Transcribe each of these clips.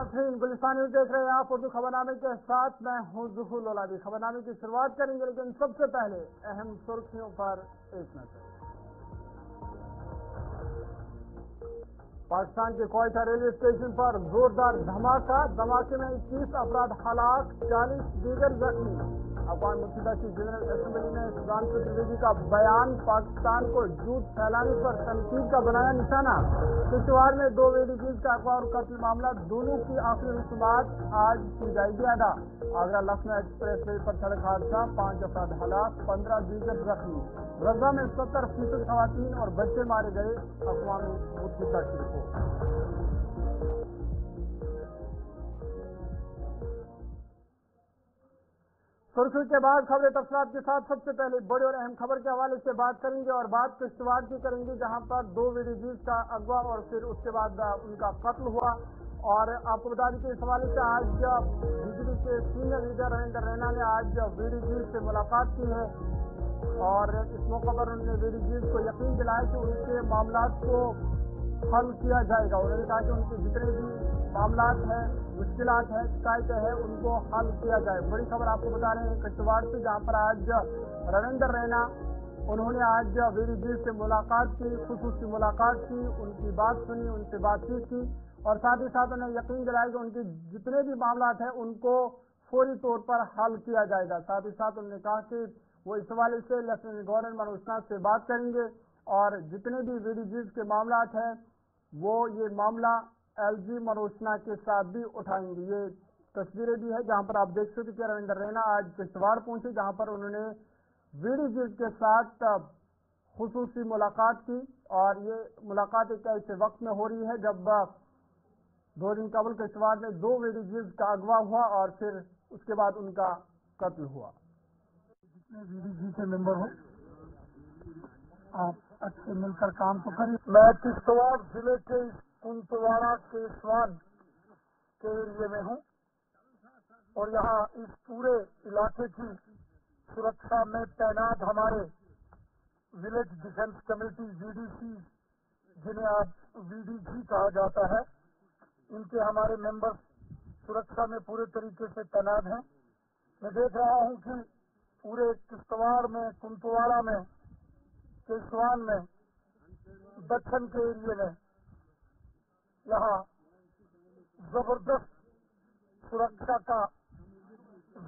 नाज़रीन, गुलिस्तान न्यूज़ देख रहे हैं आप। उर्दू खबरनामे के साथ मैं हूं ज़ुहूर लोलादी। खबरनामे की शुरुआत करेंगे, लेकिन सबसे पहले अहम सुर्खियों पर एक नजर। पाकिस्तान के क्वेटा रेलवे स्टेशन पर जोरदार धमाके में 21 अफराद हलाक, 40 दीगर जख्मी। अक़वाम मुत्तहिदा की जनरल असेंबली ने सुदान की त्रिवेदी का बयान पाकिस्तान को झूठ फैलाने पर तनकीद का बनाया निशाना। किश्तवाड़ में 2 एडीजीज का अगवा और कत्ल मामला, दोनों की आखिरी रसूमात आज की जाएगी अदा। आगरा लखनऊ एक्सप्रेस वे पर सड़क हादसा, 5 अफराद हलाक, 15 दीगर जख्मी। गजा में 70% खवातीन और बच्चे मारे गए। अक़वाम मुत्तहिदा की रिपोर्ट। सुर्खी के बाद खबरें तफसीलात के साथ सबसे पहले बड़ी और अहम खबर के हवाले से बात करेंगे और बात किश्तवाड़ की करेंगे, जहां पर 2 एडीजीज का अगवा और फिर उसके बाद उनका कत्ल हुआ। और आपको बता दें कि इस हवाले से आज बीजेपी के सीनियर लीडर रविंद्र रैना ने आज एडीजीज से मुलाकात की है और इस मौके पर उन्होंने एडीजीज को यकीन दिलाया कि उनके मामला को हल किया जाएगा। उन्होंने कहा कि उनके जितने भी मामलात हैं, मुश्किलात है, शिकायतें हैं, उनको हल किया जाए। बड़ी खबर आपको बता रहे हैं किश्तवाड़ से, जहां पर आज रविंद्र रैना उन्होंने आज एडीजीज से मुलाकात की, खुसूसी मुलाकात की, उनकी बात सुनी, उनसे बातचीत की और साथ ही साथ उन्हें यकीन दिलाया कि उनके जितने भी मामलात हैं उनको फौरी तौर पर हल किया जाएगा। साथ ही साथ उन्होंने कहा कि वो इस हवाले से लेफ्टिनेंट गवर्नर मनोज सिन्हा से बात करेंगे और जितने भी एडीजीज के मामलात हैं वो ये मामला एलजी मनोज सिन्हा के साथ भी उठाएंगे। ये तस्वीरें भी है जहां पर आप देख सकते हैं रविंद्र रैना आज किश्तवाड़ पहुंचे, जहां पर उन्होंने एडीजीज के साथ खुसूसी मुलाकात की। और ये मुलाकात एक ऐसे वक्त में हो रही है जब 2 दिन कबल किश्तवाड़ में 2 एडीजीज का अगवा हुआ और फिर उसके बाद उनका कत्ल हुआ। जितने एडीजी के मेंबर हो, आप अच्छे मिलकर काम तो करिए। मैं किश्तवाड़ जिले के कुंतवाड़ा के स्वान के एरिए में हूँ और यहाँ इस पूरे इलाके की सुरक्षा में तैनात हमारे विलेज डिफेंस कमेटी वीडीसी, जिन्हें आज वीडीजी कहा जाता है, इनके हमारे मेंबर्स सुरक्षा में पूरे तरीके से तैनात हैं। मैं देख रहा हूँ कि पूरे किश्तवाड़ में, कुंतवाड़ा में, केसवान में, दक्षिण के एरिए में यहाँ जबरदस्त सुरक्षा का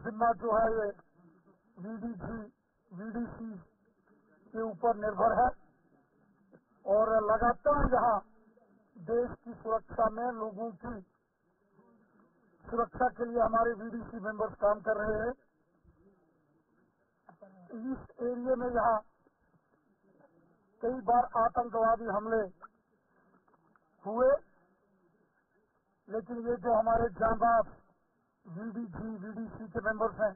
जिम्मा जो है ये वीडीसी के ऊपर निर्भर है और लगातार यहाँ देश की सुरक्षा में, लोगों की सुरक्षा के लिए हमारे वीडीसी मेंबर्स काम कर रहे हैं। इस एरिए में यहाँ कई बार आतंकवादी हमले हुए, लेकिन ये जो हमारे जांबाज वीडीसी के मेंबर्स हैं,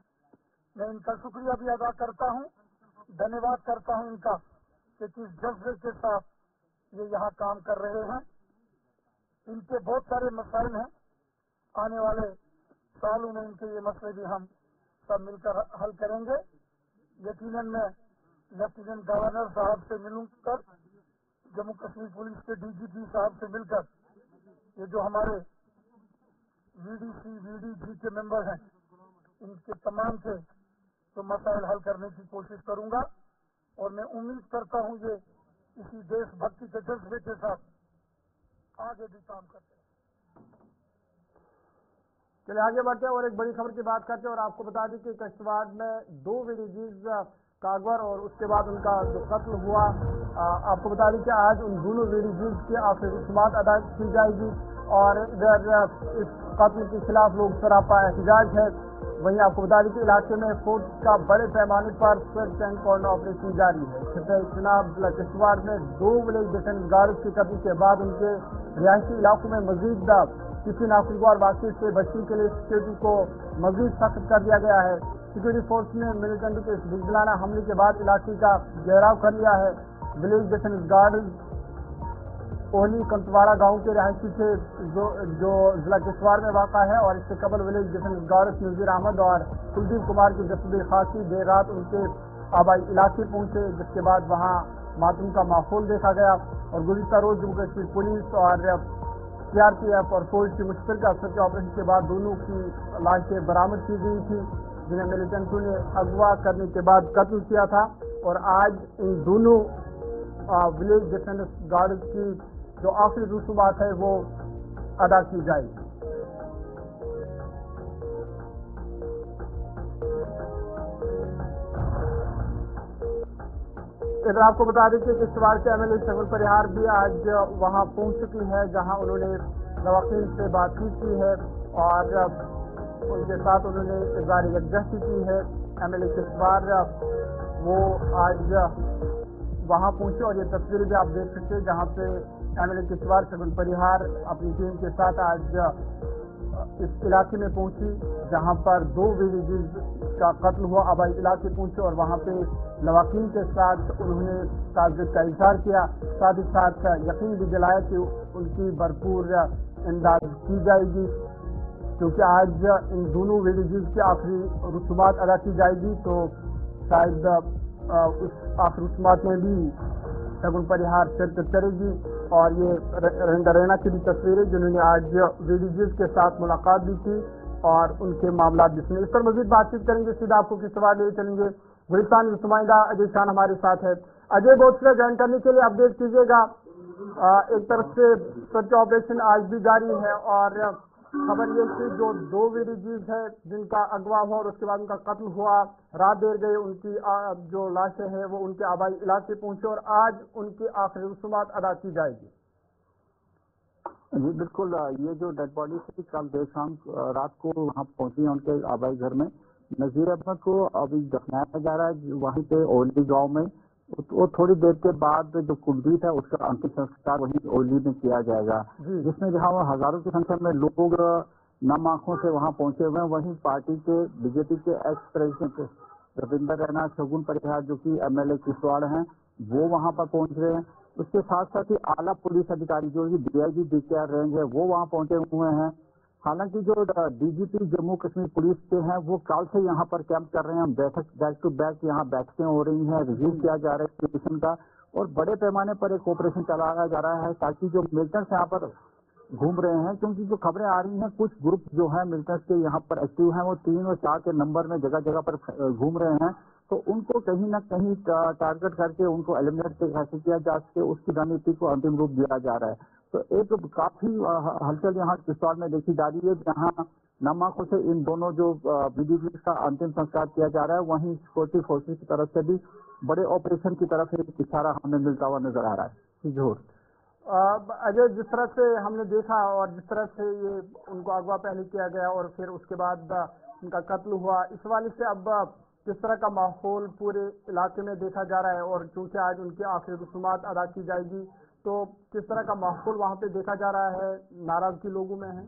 मैं इनका शुक्रिया भी अदा करता हूँ, धन्यवाद करता हूँ इनका कि किस जज्बे के साथ ये यहाँ काम कर रहे हैं। इनके बहुत सारे मसाइल हैं, आने वाले सालों में इनके ये मसले भी हम सब मिलकर हल करेंगे। यकीनन मैं लेफ्टिनेंट गवर्नर साहब से मिलकर, जम्मू कश्मीर पुलिस के डीजीपी साहब से मिलकर, ये जो हमारे वीडीजी के मेंबर हैं, इनके तमाम से तो मसाइल हल करने की कोशिश करूंगा और मैं उम्मीद करता हूं ये इसी देशभक्ति के जज्बे के साथ आगे भी काम करते हैं। चलिए आगे बढ़ते हैं और एक बड़ी खबर की बात करते हैं और आपको बता दें कि किश्तवाड़ में 2 एडीजीज का अगवा और उसके बाद उनका जो कत्ल हुआ, आपको बता दें कि आज उन दोनों एडीजीज की आखिरी रसूमात अदा की जाएगी और इधर इस कत्ल के खिलाफ लोग सरापा एहतजाज है। वहीं आपको बता दें कि इलाके में फोर्स का बड़े पैमाने पर सर्च एंड कॉर्नर ऑपरेशन जारी है। किश्तवाड़ में 2 विलेज डिफेंस गार्ड्स के कत्ल के बाद उनके रिहायशी इलाकों में मजीद किसी नागरिकवार वाक़े से बचने के लिए सिक्योरिटी को मजीद सख्त कर दिया गया है। सिक्योरिटी फोर्स ने मिलिटेंट के इस बुजदिलाना हमले के बाद इलाके का घेराव कर लिया है। विलेज डिफेंस गार्ड ओहली कंतवाड़ा गांव के रिहायशी थे जो जिला किश्तवाड़ में वाक़ा है और इससे कबल विलेज डिफेंस गार्ड नज़ीर अहमद और कुलदीप कुमार की जसद खासी देर रात उनके आबाई इलाके पहुंचे, जिसके बाद वहां मातूम का माहौल देखा गया और गुज़िश्ता रोज जम्मू कश्मीर पुलिस और सीआरपीएफ और फौज की मुश्तरका सर्च ऑपरेशन के बाद दोनों की लाशें बरामद की गई थी, जिन्हें मिलिटेंटों ने अगवा करने के बाद कत्ल किया था। और आज इन दोनों विलेज डिफेंस गार्ड की जो आखिरी रसूमात है वो अदा की जाएगी। इधर आपको बता दें कि किश्तवाड़ के एमएलए शगुन परिहार भी आज वहां पहुंच चुकी है, जहां उन्होंने नवाखीन से बातचीत की है और उनके साथ उन्होंने इज़हार यकजहती की है। एमएलए किश्तवाड़ वो आज वहां पहुंचे और ये तस्वीरें भी आप देख सकते हैं, जहां पे एमएलए किश्तवाड़ शगुन परिहार अपनी टीम के साथ आज इस इलाके में पहुंची, जहां पर 2 विलेजेस का कत्ल हुआ। आबाई इलाके पहुंचे और वहां पे लवाकीन के साथ उन्होंने ताज़्ज़ुब का इज़हार किया, साथ ही साथ यकीन भी दिलाया कि उनकी भरपूर इमदाद की जाएगी, क्योंकि आज इन दोनों विलेजेस की आखिरी रसूमात अदा की जाएगी। तो शायद उस आखिरी रसूमात में भी शगुन परिहार शिरकत करेगी। और ये रैना की भी तस्वीरें जिन्होंने आज विलेजेस के साथ मुलाकात भी की और उनके मामला भी सुने। इस पर मजीद बातचीत करेंगे, सीधा आपको किश्तवाड़ ले चलेंगे। गुलिस्तान नुमाइंदा अजय खान हमारे साथ है। अजय, बहुत से ज्वाइन करने के लिए अपडेट कीजिएगा। एक तरफ से सर्च ऑपरेशन आज भी जारी है और खबर ये थी जो 2 विलेजेस है जिनका अगवा हुआ और उसके बाद उनका कत्ल हुआ, रात देर गई, उनकी जो लाशें हैं वो उनके आबाई इलाके पहुंचे और आज उनकी आखिरी रसूमात अदा की जाएगी। जी बिल्कुल, ये जो डेड बॉडी थी कल देर शाम रात को वहाँ पहुंची है उनके आबाई घर में। नजीर अहमद को अभी दफनाया जा रहा है वहीं पे ओली गांव में। वो थोड़ी देर के बाद जो कुलदीप है उसका अंतिम संस्कार वहीं ओली में किया जाएगा, जिसमें जहाँ हजारों की संख्या में लोग नम आंखों से वहाँ पहुंचे हुए हैं। वहीं पार्टी के बीजेपी के एक्स प्रेसिडेंट रविंदर रैना शगुन परिहार जो कि एमएलए किश्तवाड़ हैं वो वहाँ पर पहुंच रहे हैं। उसके साथ साथ ही आला पुलिस अधिकारी जो कि डीआईजी डीकेआर रेंज है वो वहाँ पहुंचे हुए हैं। हालांकि जो डीजीपी जम्मू कश्मीर पुलिस के हैं वो कल से यहाँ पर कैंप कर रहे हैं। बैठक बैक टू बैक यहाँ बैठकें हो रही हैं, रिव्यू किया जा रहा है सिचुएशन का और बड़े पैमाने पर एक ऑपरेशन चलाया जा रहा है ताकि जो मिलिटेंट्स यहाँ पर घूम रहे हैं, क्योंकि जो खबरें आ रही हैं कुछ ग्रुप जो है मिलिटेंट्स के यहाँ पर एक्टिव हैं वो 3 और 4 के नंबर में जगह जगह पर घूम रहे हैं। तो उनको कहीं ना कहीं टारगेट करके उनको एलिमिनेट कैसे किया जा सके उसकी रणनीति को अंतिम रूप दिया जा रहा है। तो एक काफी हलचल यहाँ किश्तवाड़ में देखी जा रही है, जहाँ नम आंखों से इन दोनों जो विलेजेस का अंतिम संस्कार किया जा रहा है, वहीं सिक्योरिटी फोर्सेज की तरफ से भी बड़े ऑपरेशन की तरफ एक इशारा हमें मिलता हुआ नजर आ रहा है। जोर अजय, जिस तरह से हमने देखा और जिस तरह से ये उनको अगवा पहले किया गया और फिर उसके बाद उनका कत्ल हुआ, इस वाले से अब किस तरह का माहौल पूरे इलाके में देखा जा रहा है और चूंकि आज उनकी आखिरी रसूमात अदा की जाएगी तो किस तरह का माहौल वहाँ पे देखा जा रहा है, नाराजगी लोगों में है?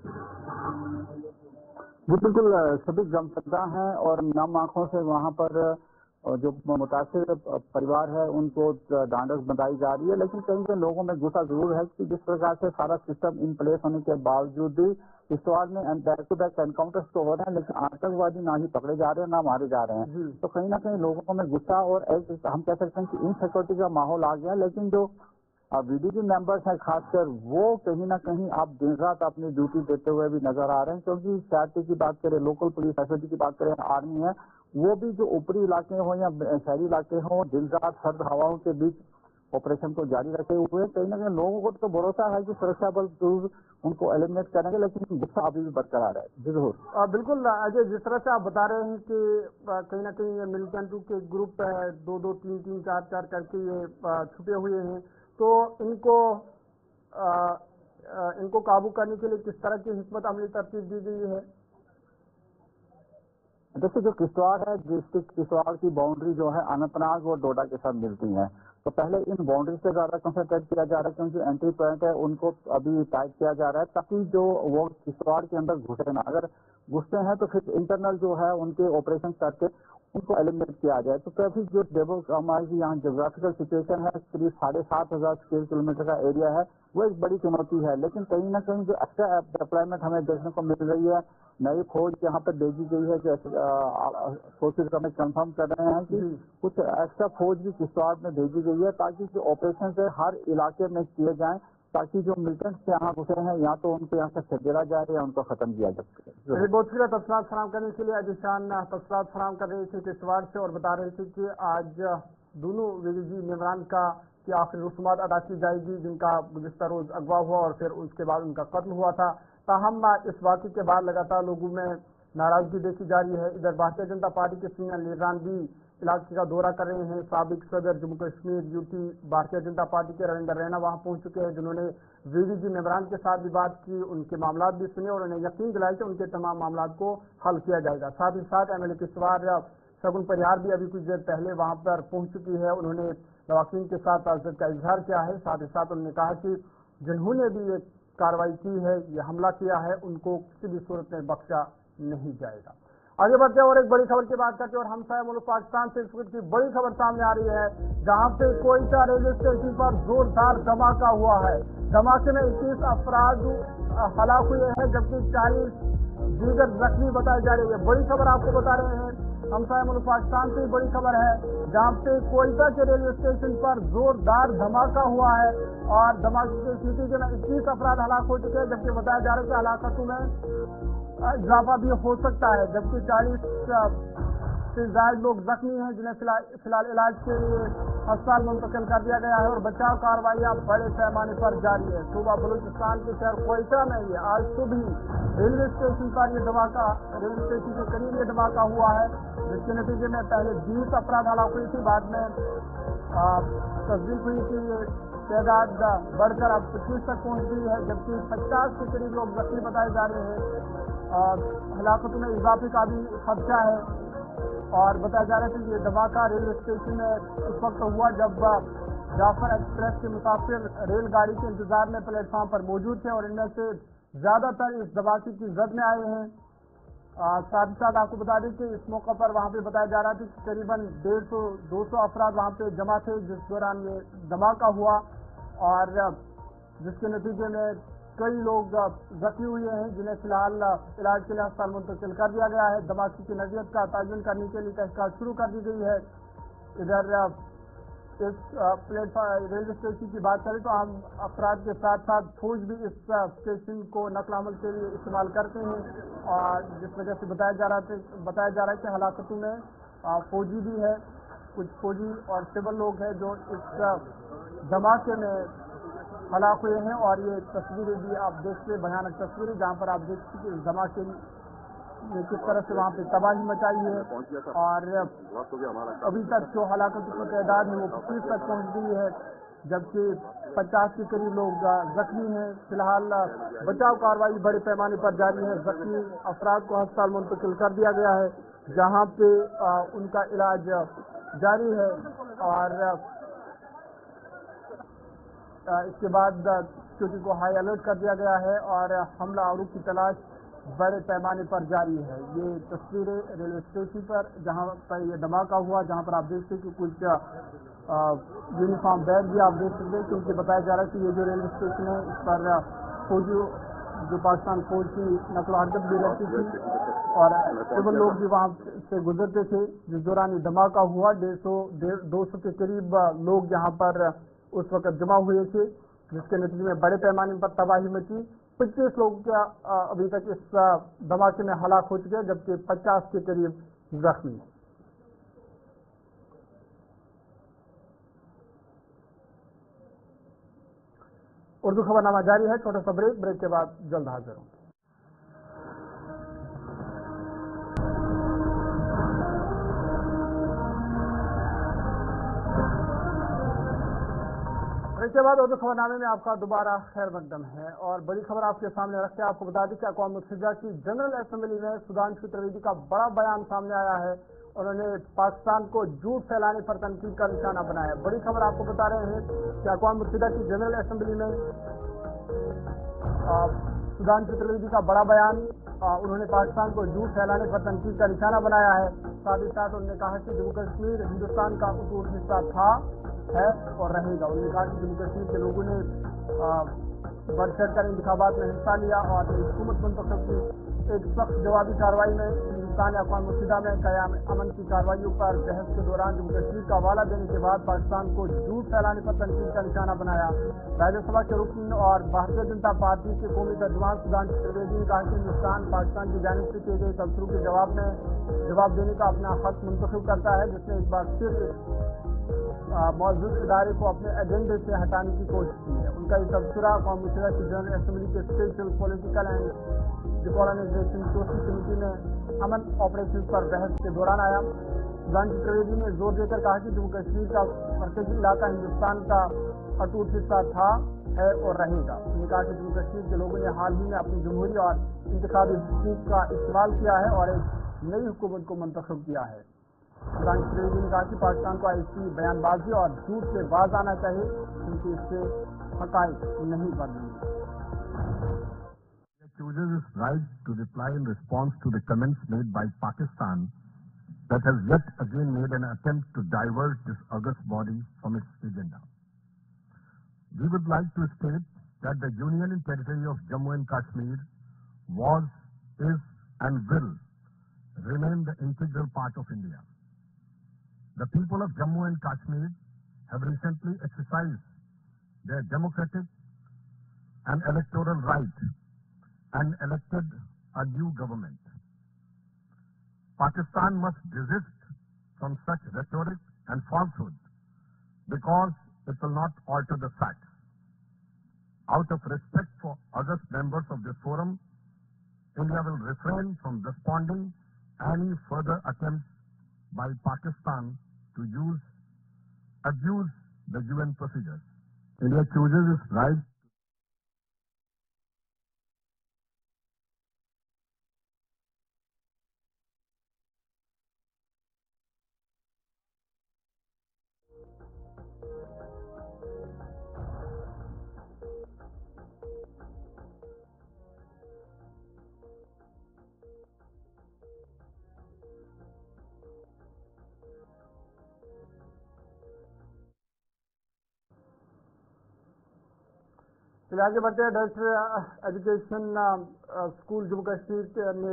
बिल्कुल, सभी गमशदा हैं और नम आंखों से वहाँ पर जो मुतासिर परिवार है उनको ढांढस बंधाई जा रही है। लेकिन कहीं कहीं लोगों में गुस्सा जरूर है कि जिस प्रकार से सारा सिस्टम इन प्लेस होने के बावजूद भी किश्तवाड़ में बैक टू बैक एनकाउंटर्स तो हो रहे हैं लेकिन आतंकवादी ना ही पकड़े जा रहे हैं ना मारे जा रहे हैं। तो कहीं ना कहीं लोगों में गुस्सा और एक हम कह सकते हैं कि इनसिक्योरिटी का माहौल आ गया। लेकिन जो वीडीपी मेंबर्स हैं खासकर वो कहीं ना कहीं आप दिन रात अपनी ड्यूटी देते हुए भी नजर आ रहे हैं, क्योंकि सीआरपी की बात करें, लोकल पुलिस एसओजी की बात करें, आर्मी है, वो भी जो ऊपरी इलाके हों या शहरी इलाके हों दिन रात सर्द हवाओं के बीच ऑपरेशन को जारी रखे हुए। कहीं ना कहीं लोगों को तो भरोसा है कि सुरक्षा बल जरूर उनको एलिमिनेट करेंगे, लेकिन गुस्सा अभी भी बरकरार है। जरूर बिल्कुल अजय, जिस तरह से आप बता रहे हैं कि कहीं ना कहीं ये मिलिटेंटों के ग्रुप है, 2-2, 3-3, 4-4 करके ये छुपे हुए हैं, तो इनको काबू करने के लिए किस तरह की हिकमत अमली तरतीब दी गई है? देखिए, जो किश्तवाड़ है, डिस्ट्रिक्ट किश्तवाड़ की बाउंड्री जो है अनंतनाग और डोडा के साथ मिलती है, तो पहले इन बाउंड्री से ज्यादा कंसंट्रेट किया जा रहा है, क्योंकि एंट्री पॉइंट है उनको अभी टाइट किया जा रहा है ताकि जो वो किश्तवाड़ के अंदर घुसे ना। अगर घुसते हैं तो फिर इंटरनल जो है उनके ऑपरेशन करके उनको एलिमिनेट किया जाए। तो काफी जो हमारी यहाँ जोग्राफिकल सिचुएशन है, करीब 7,500 स्क्वायर किलोमीटर का एरिया है, वो एक बड़ी चुनौती है। लेकिन कहीं ना कहीं जो एक्स्ट्रा डिप्लॉयमेंट हमें देखने को मिल रही है, नई फौज यहाँ पर भेजी गई है, जो सोर्सेज हमें कंफर्म कर रहे हैं कि कुछ एक्स्ट्रा फौज भी किश्तवाड़ में भेजी गई है ताकि जो ऑपरेशन है हर इलाके में किए जाएं ताकि जो मिलिटेंट्स यहाँ घुसे हैं या तो उनको यहाँ से खदेड़ा जाए या उनको खत्म किया जाए। बहुत शुक्रिया तफसीलात फराहम करने के लिए। अजीशान तफसीलात फराहम कर रही थी किश्तवाड़ से और बता रही थी कि आज दोनों वीडीजी मेंबरान की आखिरी रसूमात अदा की जाएगी जिनका गुज़िश्ता रोज अगवा हुआ और फिर उसके बाद उनका कत्ल हुआ था। ताहम इस वाक़े के बाद लगातार लोगों में नाराजगी देखी जा रही है। इधर भारतीय जनता पार्टी के सीनियर लीडरान भी इलाके का दौरा कर रहे हैं। साबिक सदर जम्मू कश्मीर यूटी भारतीय जनता पार्टी के रविंदर रैना वहां पहुंच चुके हैं, जिन्होंने वीडीजी मेंबरान के साथ भी बात की, उनके मामला भी सुने और उन्हें यकीन दिलाया कि उनके तमाम मामला को हल किया जाएगा। साथ ही साथ एमएलए किश्तवाड़ शगुन परिहार भी अभी कुछ देर पहले वहां पर पहुंच चुकी है। उन्होंने लवाकिन के साथ ताज़ियत का इजहार किया है। साथ ही साथ उन्होंने कहा कि जिन्होंने भी ये कार्रवाई की है, ये हमला किया है, उनको किसी भी सूरत में बख्शा नहीं जाएगा। आगे बढ़ते हैं और एक बड़ी खबर की बात करते हैं और हमसाया मुल्क पाकिस्तान से इस वक्त की बड़ी खबर सामने आ रही है, जहां पे कोयटा रेलवे स्टेशन पर जोरदार धमाका हुआ है। धमाके में 21 अफराद हलाक हुए हैं जबकि 40 दीगर जख्मी बताई जा रही है। बड़ी खबर आपको बता रहे हैं, हमसाया मुल्क पाकिस्तान से बड़ी खबर है, जहां पे कोयटा के रेलवे स्टेशन पर जोरदार धमाका हुआ है और धमाके के नतीजे में 21 अफराद हलाक हो चुके हैं, जबकि बताया जा रहा है कि हलाकतों में इजाफा भी हो सकता है, जबकि 40 से ज्यादा लोग जख्मी हैं जिन्हें फिलहाल इलाज के लिए अस्पताल मुंतकिल कर दिया गया है और बचाव कार्रवाइयां बड़े पैमाने पर जारी है। सूबा बलूचिस्तान के शहर कोयटा में ये आज सुबह रेलवे स्टेशन पर ये धमाका, रेलवे स्टेशन के करीब ये धमाका हुआ है, जिसके नतीजे में पहले 20 अफराद हलाक हुई थी, बाद में तस्दीक हुई कि ये तादाद बढ़कर अब 25 तक पहुंच गई है, जबकि 50 के करीब लोग जख्मी बताए जा रहे हैं। हलाकतों में इजाफे का भी खदशा है और बताया जा रहा है कि ये धमाका रेलवे स्टेशन में उस वक्त हुआ जब जाफर एक्सप्रेस के मुसाफिर रेलगाड़ी के इंतजार में प्लेटफॉर्म पर मौजूद थे और इनमें से ज्यादातर इस धमाके की जद में आए हैं। साथ ही साथ आपको बता दें कि इस मौके पर वहां पे बताया जा रहा था कि करीबन 150-200 अफराद वहां पे जमा थे जिस दौरान ये धमाका हुआ और जिसके नतीजे में कई लोग जख्मी हुए हैं जिन्हें फिलहाल इलाज के लिए अस्पताल मुंतकिल कर दिया गया है। धमाके की नज़ियत का तयन करने के लिए तहकीकात शुरू कर दी गई है। इधर इस प्लेटफॉर्म रेलवे स्टेशन की बात करें तो आम अफराद के साथ साथ फौज भी इस स्टेशन को नकल अमल के लिए इस्तेमाल करते हैं और जिस वजह से बताया जा रहा है कि हलाकतों में फौजी भी है, कुछ फौजी और सिविल लोग हैं जो इस धमाके में हलाक हुए हैं और ये तस्वीरें भी आप देखते, भयानक तस्वीरें जहां पर आप देखते कि इस धमाके ने किस तरह से वहां पे तबाही मचाई है और अभी तक जो हलाकतों की तादाद है वो 25 तक पहुंच गई है, जबकि 50 के करीब लोग जख्मी हैं। फिलहाल बचाव कार्रवाई बड़े पैमाने पर जारी है। जख्मी अफराद को अस्पताल मुंतकिल कर दिया गया है जहां पे उनका इलाज जारी है और इसके बाद स्थिति को हाई अलर्ट कर दिया गया है और हमला आवरों की तलाश बड़े पैमाने पर जारी है। ये तस्वीरें रेलवे स्टेशन पर जहां पर ये धमाका हुआ, जहां पर आप देखते हैं कि कुछ यूनिफॉर्म बैग भी आप देख सकते हैं, क्योंकि बताया जा रहा है कि ये जो रेलवे स्टेशन है इस पर फौजी जो पाकिस्तान फौज की नकल हरकत भी रहती थी और सिविल लोग भी वहां से गुजरते थे। जिस दौरान ये धमाका हुआ 200 के करीब लोग यहाँ पर उस वक्त जमा हुए थे, जिसके नतीजे में बड़े पैमाने पर तबाही मची। 25 लोग क्या अभी तक इस धमाके में हलाक हो चुके हैं, जबकि 50 के करीब जख्मी। उर्दू खबरनामा जारी है, छोटा सा ब्रेक के बाद जल्द हाजिर हूं। इसके बाद उर्दू खबरनामे में आपका दोबारा खैर मकदम है और बड़ी खबर आपके सामने रखते हैं। आपको बता दें कि अक़वाम मुत्तहिदा की जनरल असेंबली में सुधांशु त्रिवेदी का बड़ा बयान सामने आया है। उन्होंने पाकिस्तान को झूठ फैलाने पर तनकीद का निशाना बनाया। बड़ी खबर आपको बता रहे हैं कि अक़वाम मुत्तहिदा की जनरल असेंबली में सुधांशु त्रिवेदी का बड़ा बयान, उन्होंने पाकिस्तान को झूठ फैलाने पर तनकीद का निशाना बनाया है। साथ ही साथ उन्होंने कहा कि जम्मू कश्मीर हिंदुस्तान का अटूट हिस्सा था, है और रहेगा। उन्होंने कहा कि जम्मू कश्मीर के लोगों ने बढ़ चढ़ कर इंतखाबात में हिस्सा लिया और हुकूमत मुंतखब की एक सख्त जवाबी कार्रवाई में पाकिस्तान अक़वाम मुत्तहिदा में क़याम अमन की कार्रवाइयों पर बहस के दौरान जम्मू कश्मीर का हवाला देने के बाद पाकिस्तान को झूठ फैलाने पर तनकीद का निशाना बनाया। राज्यसभा के रुकन और भारतीय जनता पार्टी के कौमी तर्जुमान सुधांशु त्रिवेदी ने कहा कि हिंदुस्तान पाकिस्तान की जानिब से किए गए तबसरों के जवाब देने का अपना हक मुंतखब करता है, जिसने एक बार फिर मौजूद इदारे को अपने एजेंडे से हटाने की कोशिश की है। उनका ये तबसरा अक़वाम मुत्तहिदा की जनरल असेंबली के special political and decolonisation social committee में अमन ऑपरेशन पर बहस के दौरान आया। सुधांशु त्रिवेदी ने जोर देकर कहा कि जम्मू कश्मीर का मरकजी इलाका हिंदुस्तान का अटूट हिस्सा था, है और रहेगा। उन्होंने कहा कि जम्मू कश्मीर के लोगों ने हाल ही में अपनी जमहूरी और इंतखाबी हुकूक का इस्तेमाल किया है और एक नई हुकूमत को मंतखब किया है। सुधांशु त्रिवेदी ने कहा कि पाकिस्तान को ऐसी बयानबाजी और झूठ से बाज आना चाहिए क्योंकि इससे हक़ाइक़ नहीं बदलेंगे। Accuses its right to reply in response to the comments made by Pakistan that has yet again made an attempt to divert this august body from its agenda. We would like to state that the Union and Territory of Jammu and Kashmir was, is and will remain the integral part of India. The people of Jammu and Kashmir have recently exercised their democratic and electoral right and elected a new government. Pakistan must desist from such rhetoric and falsehood because it will not alter the facts. Out of respect for august members of this forum, India will refrain from responding any further attempts by Pakistan to abuse the UN procedures. India chooses its right. चलिए आगे बढ़ते हैं। Director education school Jammu Kashmir ने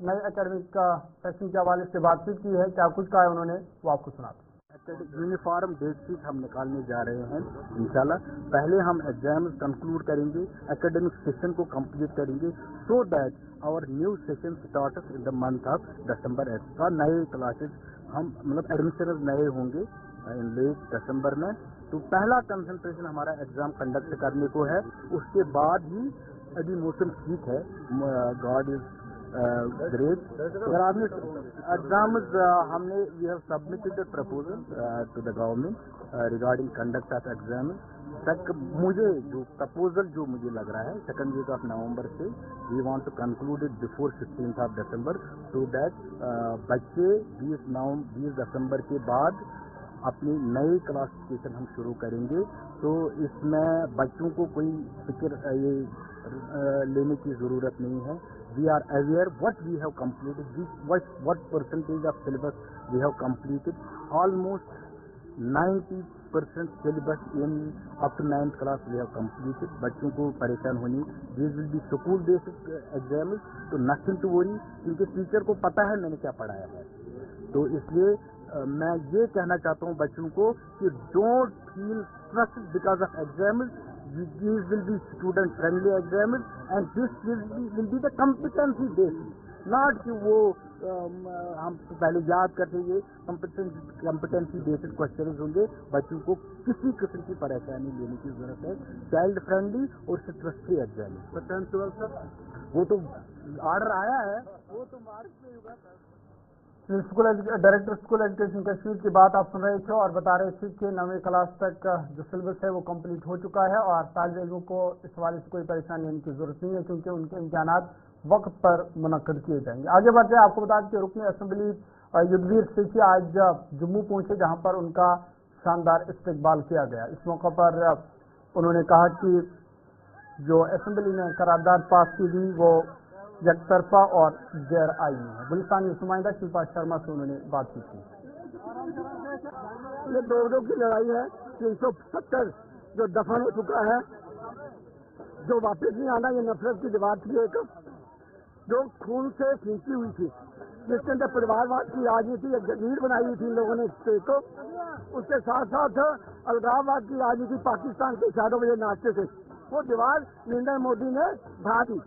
नए academic session के हवाले से बातचीत की है। क्या कुछ कहा है उन्होंने, वो आपको सुनाते हैं। यूनिफॉर्म डेट शीट हम निकालने जा रहे हैं इंशाल्लाह। पहले हम एग्जाम कंक्लूड करेंगे, एकेडमिक सेशन को कंप्लीट करेंगे, so that our new session start in the month of December. का नए क्लासेस हम मतलब एडमिशन नए होंगे इन लेट दिसंबर में। तो पहला कंसंट्रेशन हमारा एग्जाम कंडक्ट करने को है, उसके बाद ही अभी मौसम ठीक है, गॉड इज ग्रेट। अगर आपने एग्जाम्स हमने we have submitted the proposal to the government regarding conduct of exam. तक मुझे जो प्रपोजल जो मुझे लग रहा है 2nd वीक ऑफ नवंबर से we want to conclude it before 16th of December, so that बच्चे 20 दिसंबर के बाद अपनी नई क्लासिफिकेशन हम शुरू करेंगे। तो इसमें बच्चों को कोई फिक्र ये लेने की ज़रूरत नहीं है। We are aware what we have completed, what percentage of syllabus we have completed. Almost 90% syllabus in up to 9th class we have completed. बच्चों को परेशान होनी, this will be school based exam, तो नथिंग टू वरी, क्योंकि teacher को पता है मैंने क्या पढ़ाया है। तो इसलिए मैं ये कहना चाहता हूँ बच्चों को कि don't feel stress because of exams. These will be student friendly exams and this will be the competency based, not कि वो हम पहले याद करते ये competency based क्वेश्चन होंगे। बच्चों को किसी किस्म की परेशानी लेने की जरूरत है। चाइल्ड फ्रेंडली और स्ट्रेस फ्री एग्जाम। वो तो ऑर्डर आया है, वो तो मार्च में होगा। School director school education Kashmir की बात आप सुन रहे थे और बता रहे थे कि 9वीं क्लास तक जो सिलेबस है वो कंप्लीट हो चुका है और तालिब इल्मों को इस हवाले से कोई परेशानी लेने की जरूरत नहीं है क्योंकि उनके इम्तिहानात वक्त पर मुनक्किद किए जाएंगे। आगे बढ़ते हैं, आपको बता दें कि रुकन असेंबली युद्धवीर सिंह आज जम्मू पहुंचे जहां पर उनका शानदार इस्तकबाल किया गया। इस मौके पर उन्होंने कहा कि जो असेंबली ने करारदाद पास की थी वो यकतरफा और गैर आईनी है। गुलिस्तानी नुमाइंदा शिल्पा शर्मा से उन्होंने बातचीत की। ये दोनों की लड़ाई है। 370 जो दफन हो चुका है, जो वापस नहीं आना, ये नफरत की दीवार थी एक जो खून से खींची हुई थी। जिसके अंदर परिवारवाद की राजनीति एक जगीर बनाई हुई थी इन लोगों ने स्टेट को। उसके साथ साथ अलगाववाद की राजनीति पाकिस्तान के इशारों में नाचते थे, वो दीवार नरेंद्र मोदी ने ढा दी,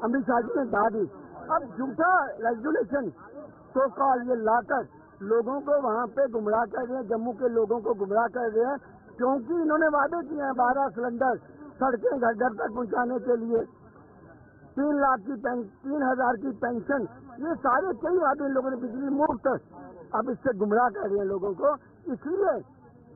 अमित शाह जी ने ढा दी। अब झूठा रेजुलेशन सो कॉल ये लाकर लोगों को वहाँ पे गुमराह कर रहे हैं, जम्मू के लोगों को गुमराह कर रहे हैं, क्योंकि इन्होंने वादे किए हैं 12 सिलेंडर सड़कें घर घर तक पहुँचाने के लिए, 3,000 की पेंशन, ये सारे कई वादे इन लोगों ने बिजली मुफ्त, अब इससे गुमराह कर रहे हैं लोगों को। इसलिए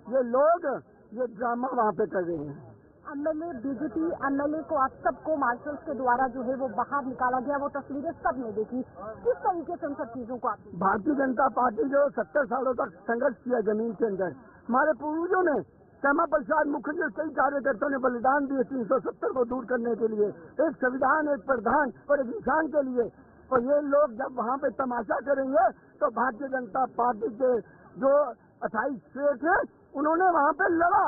ये लोग ये ड्रामा वहाँ पे कर रहे हैं। एमएलए बीजेपी एमएलए को आप सबको मार्शल्स के द्वारा जो है वो बाहर निकाला गया, वो तस्वीरें सबने देखी, किस तरीके से उन सब चीजों को आप? भारतीय जनता पार्टी जो 70 सालों तक संघर्ष किया जमीन के अंदर, हमारे पूर्वजों ने, श्यामा प्रसाद मुखर्जी कई कार्यकर्ताओं ने बलिदान दिए 370 को दूर करने के लिए, एक संविधान, एक प्रधान और एक इंसान के लिए। और ये लोग जब वहाँ पे तमाशा करेंगे तो भारतीय जनता पार्टी के जो 28 सेठ हैं उन्होंने वहाँ पे लड़ा।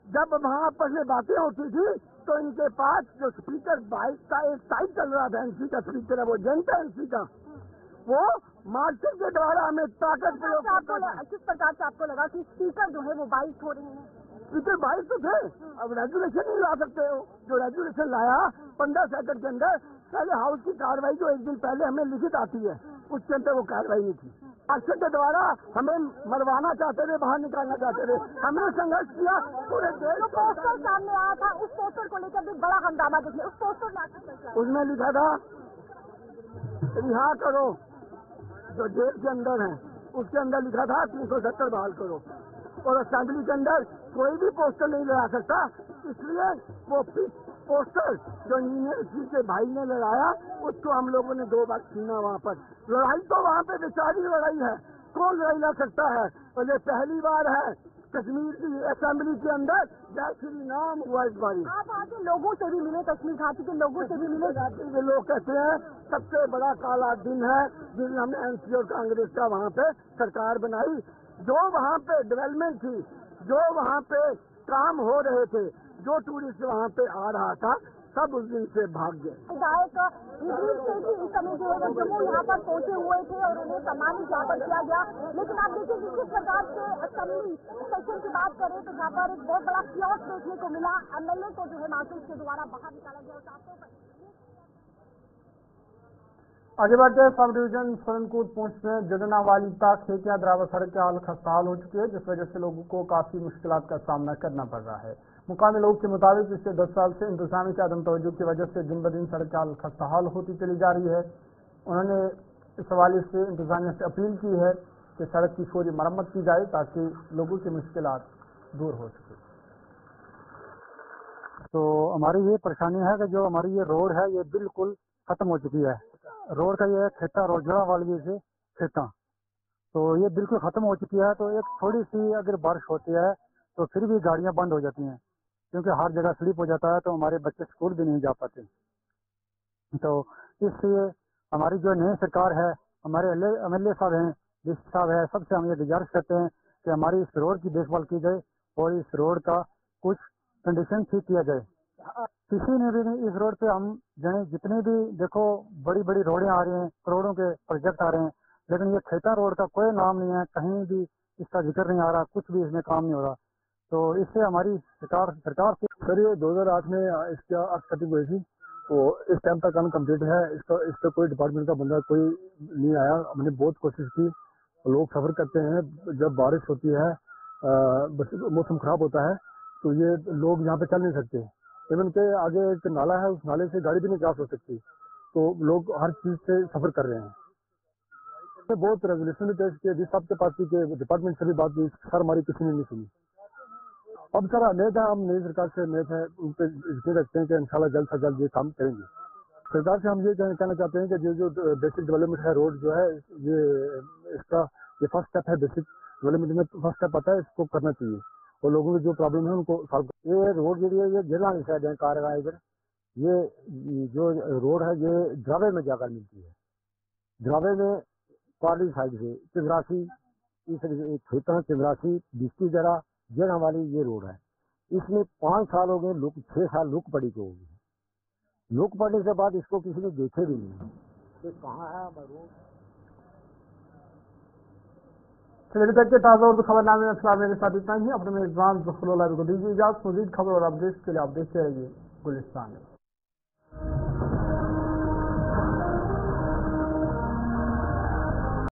जब वहाँ आपस में बातें होती थी तो इनके पास जो स्पीकर बाइक का एक टाइप चल रहा था, एनसी का स्पीकर है, वो जनता एनसी का, वो मार्शल के द्वारा हमें ताकत प्रयोग करता था। किस प्रकार से आपको लगा कि स्पीकर जो है वो बाइक हो रहे हैं? स्पीकर बाइक तो थे, अब रेजुलेशन नहीं ला सकते हो। जो रेजुलेशन लाया 15 सेकंड के अंदर, पहले हाउस की कार्रवाई जो एक दिन पहले हमें लिखित आती है, उसके अंदर वो कार्रवाई नहीं थी। मार्शल के द्वारा हमें मरवाना चाहते थे, बाहर निकालना चाहते थे, हमने संघर्ष किया पूरे देश। जो पोस्टर सामने आया था, उस पोस्टर को लेकर भी बड़ा हंगामा देखिए, उस पोस्टर में उसमें लिखा था रिहा करो जो जेल के अंदर है, उसके अंदर लिखा था 370 बहाल करो, और असेंबली के अंदर कोई भी पोस्टर नहीं लगा सकता। इसलिए वो पोस्टर जो इंजीनियर जी के भाई ने लगाया, उसको हम लोगों ने 2 बार छीना। वहाँ पर लड़ाई तो वहाँ पे बेचारी लड़ाई है, कौन लड़ाई लड़ सकता है। और ये पहली बार है कश्मीर की असेंबली के अंदर जय श्री राम हुआ इस बारी। आप वहाँ के लोगों से भी मिले, कश्मीर घाटी के लोगों से भी मिले? घाटी के लोग कहते हैं सबसे बड़ा काला दिन है जिस दिन हमने एनसी और कांग्रेस का वहाँ पे सरकार बनाई। जो वहाँ पे डेवलपमेंट थी, जो वहाँ पे काम हो रहे थे, जो टूरिस्ट वहाँ पे आ रहा था, सब उस दिन से भाग गए। विधायक इदरीस शेख इस समय जो है वो जम्मू यहाँ पर पहुँचे हुए थे और उन्हें सम्मानित यहाँ पर किया गया। लेकिन आप देखिए कि किस प्रकार से असेंबली सेशन की बात करें तो यहाँ पर एक बहुत बड़ा कियोस्क देखने को मिला, एमएलए को जो है मार्शल्स के द्वारा बाहर निकाला गया। आगे बढ़ते हैं, सब डिवीजन सुरनकोट पुंछ में जदनावाली तक खेतिया द्रावा सड़क के हाल खस्ताहाल हो चुकी है, जिस वजह से लोगों को काफी मुश्किलात का सामना करना पड़ रहा है। मुकामी लोग के मुताबिक पिछले 10 साल से इंतजामी के अदम तवज्जो की वजह से दिन ब दिन सड़क के हाल खस्ताहाल होती चली जा रही है। उन्होंने इस हवाले से इंतजामिया से अपील की है कि सड़क की फौरी मरम्मत की जाए ताकि लोगों की मुश्किलात दूर हो सके। तो हमारी ये परेशानी है कि जो हमारी ये रोड है ये बिल्कुल खत्म हो चुकी है। रोड का ये खेता रोड जड़ा वाली से खेता, तो ये बिल्कुल खत्म हो चुकी है। तो एक थोड़ी सी अगर बारिश होती है तो फिर भी गाड़ियां बंद हो जाती हैं, क्योंकि हर जगह स्लिप हो जाता है, तो हमारे बच्चे स्कूल भी नहीं जा पाते। तो इसलिए हमारी जो नई सरकार है, हमारे एमएलए साहब हैं, डीसी साहब है, सबसे हम ये गुजारिश करते हैं कि हमारी इस रोड की देखभाल की जाए और इस रोड का कुछ कंडीशन ठीक किया जाए। किसी ने भी नहीं, इस रोड पे हम जाए, जितनी भी देखो बड़ी बड़ी रोडें आ रही हैं, करोड़ों के प्रोजेक्ट आ रहे हैं, लेकिन ये खेता रोड का कोई नाम नहीं है, कहीं भी इसका जिक्र नहीं आ रहा, कुछ भी इसमें काम नहीं हो रहा। तो इससे हमारी सरकार से सर ये 2008 में इसकी अर्थ कटिंग हुई थी, तो इस टाइम तक अनकम्प्लीट है। इस पर कोई डिपार्टमेंट का बंदा कोई नहीं आया। हमने बहुत कोशिश की, लोग सफर करते हैं, जब बारिश होती है, मौसम खराब होता है, तो ये लोग यहाँ पे चल नहीं सकते। इवन के आगे एक नाला है, उस नाले से गाड़ी भी नहीं क्रॉस हो सकती, तो लोग हर चीज से सफर कर रहे हैं। तो बहुत रेजोल्यूशन भी पेश किए, जिस सबके पास के डिपार्टमेंट से भी बात की, सर हमारी किसी ने नहीं सुनी। अब सर उम्मीद है, हम नई सरकार से उम्मीद है, उन पर यकीन रखते हैं कि इंशाल्लाह जल्द से जल्द ये काम करेंगे। सरकार से हम ये कहना चाहते हैं कि जो बेसिक डेवलपमेंट है, रोड जो है, ये फर्स्ट स्टेप है, बेसिक डेवलपमेंट में फर्स्ट स्टेप आता है, इसको करना चाहिए और लोगों की जो प्रॉब्लम है उनको सॉल्व। ये रोड जो है ये गिरना साइड है कारगा, इधर ये जो रोड है ये द्रावे में जाकर मिलती है। द्रावे में पार्ली साइड से चिंद्रासी, खेता चिंद्रासी, बिस्ती जरा जेना वाली ये रोड है। इसमें 5 साल हो गए, 6 साल लुक पड़ी को हो गई। लुक पड़ने के बाद इसको किसी ने देखे भी नहीं। कि कहाँ है मरूम। चलिए तक के ताज़ा उर्दू खबरनामे में फिलहाल मेरे साथ इतना ही। अपने मेजबान ज़फरुल्लाह को दीजिए इजाज़त। मज़ीद खबर और अपडेट्स के लिए आप देखते रहिए गुलिस्तान।